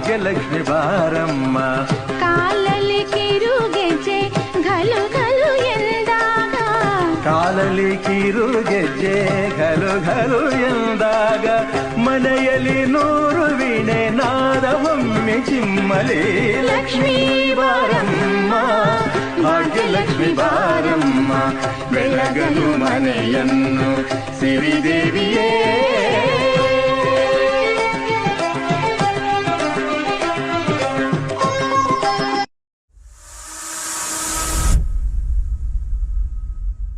ಭಾಗ್ಯಲಕ್ಷ್ಮಿ ಬಾರಮ್ಮ. ಕಾಲಲ್ಲಿ ಕಿರುಗೆಜ್ಜೆ ಘಲು ಘಲು ಎಂದಾಗ, ಕಾಲಲ್ಲಿ ಕಿರುಗೆಜ್ಜೆ ಘಲು ಘಲು ಎಂದಾಗ, ಮನೆಯಲ್ಲಿ 100 ವೀಣೆ ನಾದವೊಮ್ಮೆ ಚಿಮ್ಮಲಿ. ಲಕ್ಷ್ಮೀ ಬಾರಮ್ಮ, ಭಾಗ್ಯಲಕ್ಷ್ಮಿ ಬಾರಮ್ಮ, ಬೆಳಗಲು ಮನೆಯನ್ನು ಸಿರಿದೇವಿಯೇ.